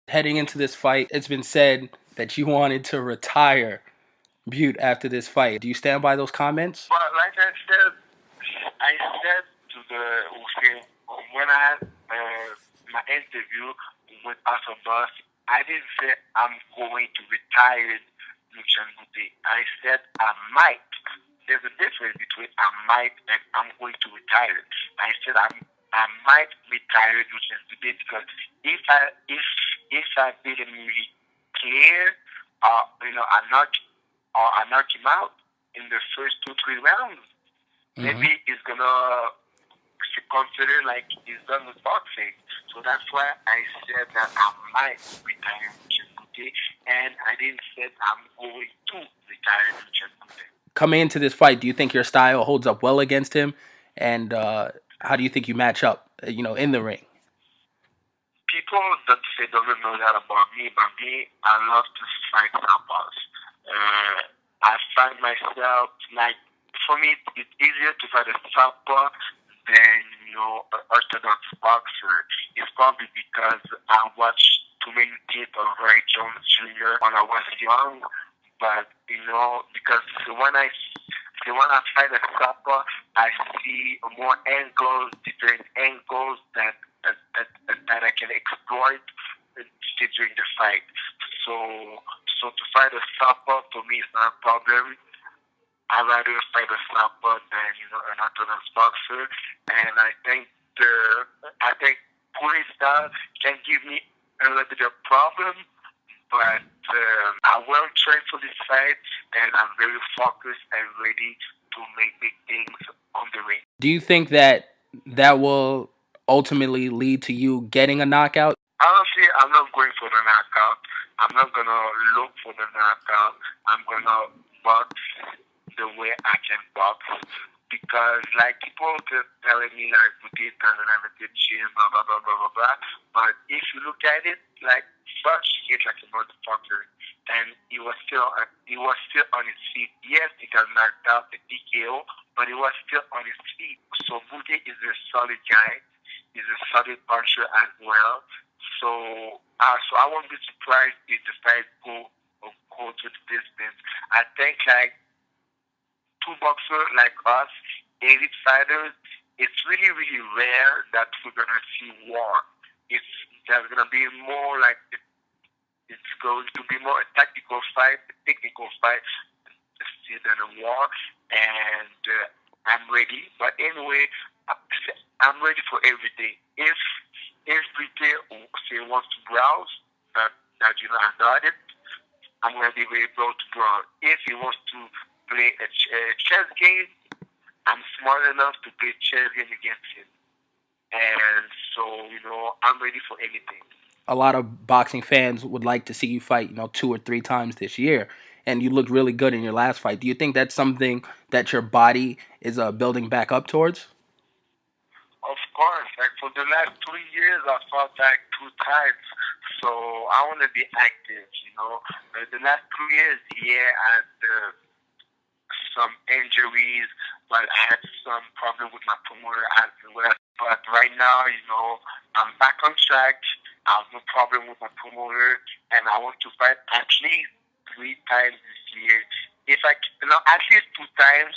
Heading into this fight, it's been said that you wanted to retire Bute after this fight. Do you stand by those comments? But like I said to the okay, when I had my interview with Arthur Boss, I didn't say I'm going to retire Lucian Bute. I said I might. There's a difference between I might and I'm going to retire. I said I might retire Lucian Bute because if I didn't really clear, I knock him out in the first 2-3 rounds, maybe he's gonna consider like he's done with boxing. So that's why I said that I might retire Lucian Bute, and I didn't say I'm going to retire Lucian Bute. Coming into this fight, do you think your style holds up well against him? And how do you think you match up, in the ring? People that say doesn't know that about me, but me, I love to fight southpaws. I find myself like, for me, it's easier to fight a southpaw than an orthodox boxer. It's probably because I watched too many clips of Ray Jones Jr. when I was young. But because when I fight a southpaw, I see more angles, different angles that I can exploit during the fight. So to fight a southpaw for me is not a problem. I rather fight a southpaw than an orthodox boxer, and I think pulling style can give me a little bit of problem, but I will train for this fight, and I'm very focused and ready to make big things on the ring. Do you think that will ultimately lead to you getting a knockout? Honestly, I'm not going for the knockout. I'm not gonna look for the knockout. I'm gonna box the way I can box, because like people keep telling me like Bute doesn't have a good chin, blah blah blah blah blah blah. But if you look at it, like first he hit like a motherfucker, and he was still on his feet. Yes, he got knocked out the TKO, but he was still on his feet. So Bute is a solid guy. He's a solid puncher as well. So I won't be surprised if the fight go to the distance. I think like two boxers like us, elite fighters, it's really, really rare that we're gonna see war. There's gonna be more like it's going to be more a tactical fight, a technical fight than a war. And I'm ready. But anyway, I'm ready for everything. If Bute wants to browse, that I got it. I'm gonna be very able to browse. If he wants to play a chess game, I'm smart enough to play chess game against him. And so, I'm ready for anything. A lot of boxing fans would like to see you fight, 2 or 3 times this year. And you looked really good in your last fight. Do you think that's something that your body is building back up towards? Of course. Like for the last 3 years, I fought like 2 times. So I want to be active, The last 2 years, I had some injuries, but I had some problem with my promoter as well. But right now, I'm back on track. I have no problem with my promoter, and I want to fight at least 3 times this year. If at least 2 times,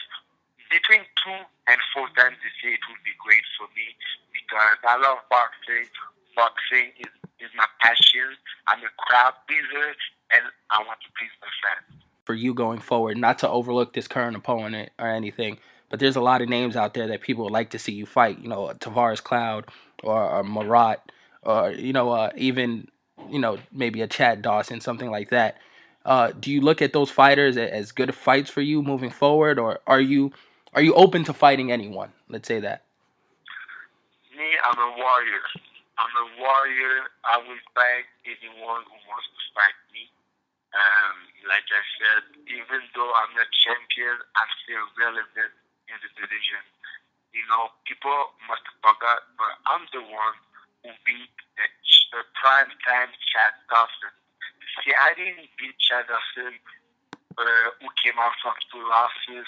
between 2 and 4 times this year, it would be great for me because I love boxing. Boxing is my passion. I'm a crowd pleaser, and I want to please my fans. For you going forward, not to overlook this current opponent or anything, but there's a lot of names out there that people would like to see you fight. Tavares Cloud or Marat, or even maybe a Chad Dawson, something like that. Do you look at those fighters as good fights for you moving forward, or are you open to fighting anyone? Let's say that. Me, I'm a warrior. I will fight anyone who wants to fight me. Like I said, even though I'm not champion, I'm still relevant in the division. People must forget, but I'm the one who beat the prime time Chad Dawson. See, I didn't beat Chad Dawson, who came out from 2 losses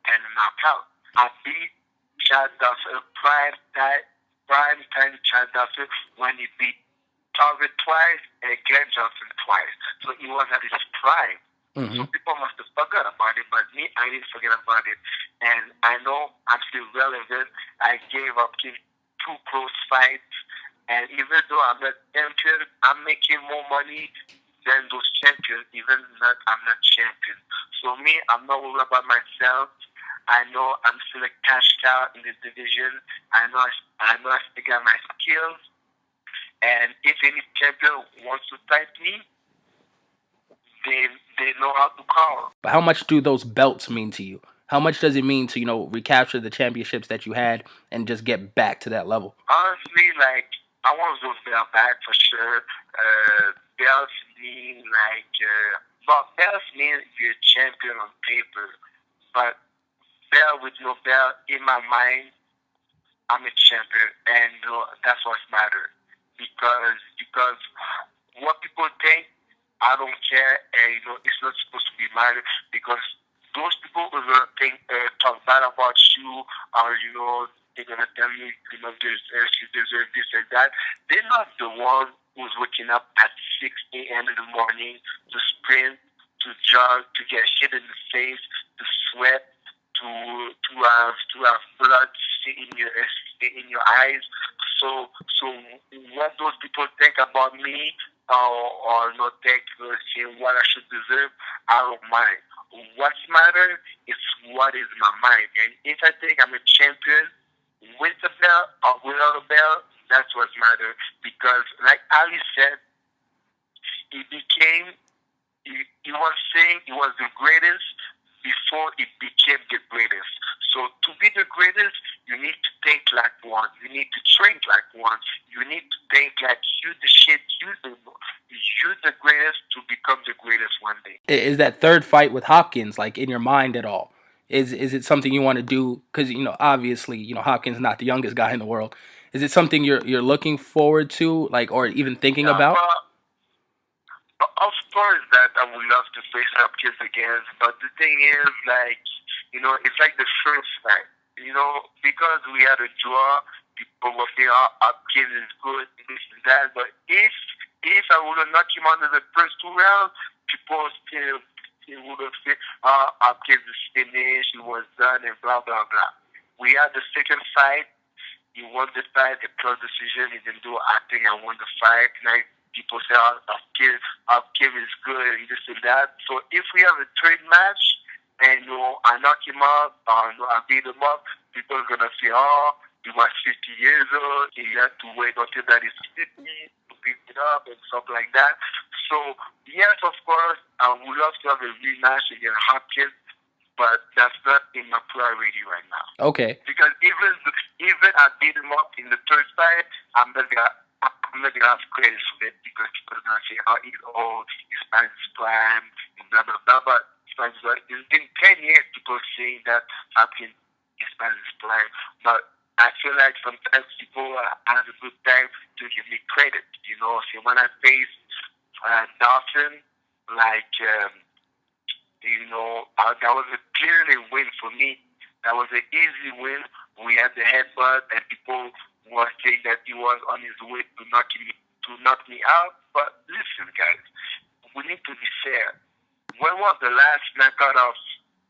and a knockout. I beat Chad Dawson, prime time Chad Dawson, when he beat Target twice and Glenn Johnson twice. So he was at his prime. So people must have forgot about it, but me, I didn't forget about it. And I know I'm still relevant. I gave up 2 close fights, and even though I'm not champion, I'm making more money than those champions, even not I'm not champion. So me, I'm not worried about myself. I know I'm still a cash cow in this division. I know I still got my skills. And if any champion wants to fight me, they know how to call. But how much do those belts mean to you? How much does it mean to, recapture the championships that you had and just get back to that level? Honestly, like, I want those belts back for sure. Belts mean belts mean you're a champion on paper, but belt with no belt, in my mind, I'm a champion, and that's what matters. Because what people think, I don't care, and it's not supposed to be matter, because those people who are gonna talk bad about you, or they're gonna tell you, you deserve this and that. They're not the one who's waking up at 6 a.m. in the morning to sprint, to jog, to get hit in the face, to sweat, to have blood in your eyes. So what those people think about me, or not think, say what I should deserve, I don't mind. What's matter is what is my mind. And if I think I'm a champion with the belt or without a belt, that's what matters. Because like Ali said, he was saying he was the greatest before it became the greatest. So to be the greatest, you need to think like one. You need to train like one. You need to think like you the shit, you're the greatest to become the greatest one day. Is that third fight with Hopkins like in your mind at all? Is it something you want to do? Because obviously Hopkins is not the youngest guy in the world. Is it something you're looking forward to, like, or even thinking about? Of course that I would love to face Hopkins again, but the thing is, like, it's like the first fight. Because we had a draw, people will say, "Oh, Hopkins is good, this and that." But if I would have knocked him under the first 2 rounds, people still would have said, "Oh, Hopkins is finished, he was done," and blah blah blah. We had the second fight. He won the fight, the close decision. He didn't do acting. I won the fight. Like, people say, "Oh, Hopkins is good," and this and that. So if we have a trade match, and I knock him up, or I beat him up, people are gonna say, "Oh, he was 50 years old. He had to wait until that is 50 to beat it up," and stuff like that. So yes, of course, I would love to have a rematch against Hopkins, but that's not in my priority right now. Okay. Because even I beat him up in the third fight, I'm not gonna have credit for it, because people are gonna say, "Oh, he's old, he's past his prime," and blah blah blah. But it's been 10 years people saying that Hopkins is past his prime. But I feel like sometimes people have a good time to give me credit. So when I face Dawson, like, that was a clearly win for me. That was an easy win. We had the headbutt, and people were saying that he was on his way to knock me out. But listen, guys, we need to be fair. When was the last knockout of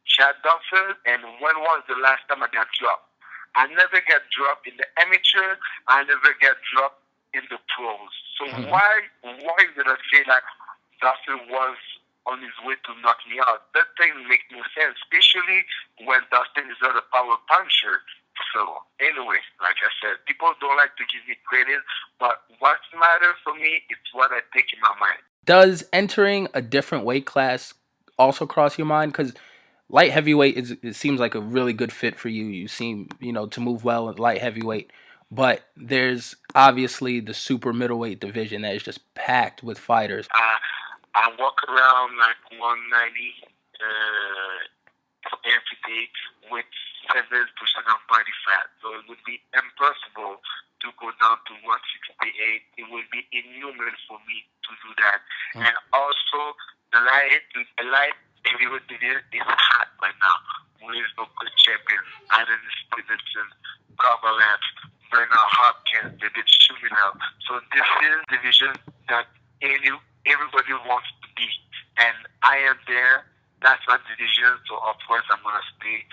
Chad Dawson, and when was the last time I got dropped? I never get dropped in the amateur. I never get dropped in the pros. So why did I say that Dawson was on his way to knock me out? That thing makes no sense, especially when Dustin is not a power puncher. So anyway, like I said, people don't like to give me credit, but what matters for me is what I think in my mind. Does entering a different weight class also cross your mind? Because light heavyweight it seems like a really good fit for you. You seem to move well in light heavyweight, but there's obviously the super middleweight division that is just packed with fighters. I walk around like 190 every day with 7% of body fat, so it would be impossible to go down to 168. It would be inhuman for me to do that. And also, the light heavyweight division is hot right now. There is no good champion. Adam Stevenson, Kovalev, Bernard Hopkins, they did Shuminel. So this is division that everybody wants to be. And I am there. That's my division. So of course I'm gonna stay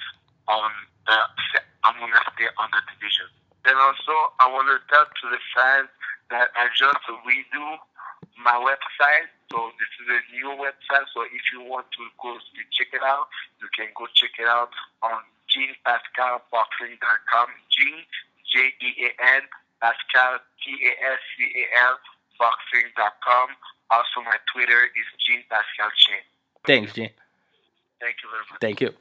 on the division. Then also I wanna tell to the fans that I just redo my website. So this is a new website. So if you want to go to check it out, you can go check it out on JeanPascalBoxing.com. Jean Jean Pascal Pascal boxing.com. Also my Twitter is Jean Pascal Chain. Thanks, Jean. Thank you very much. Thank you.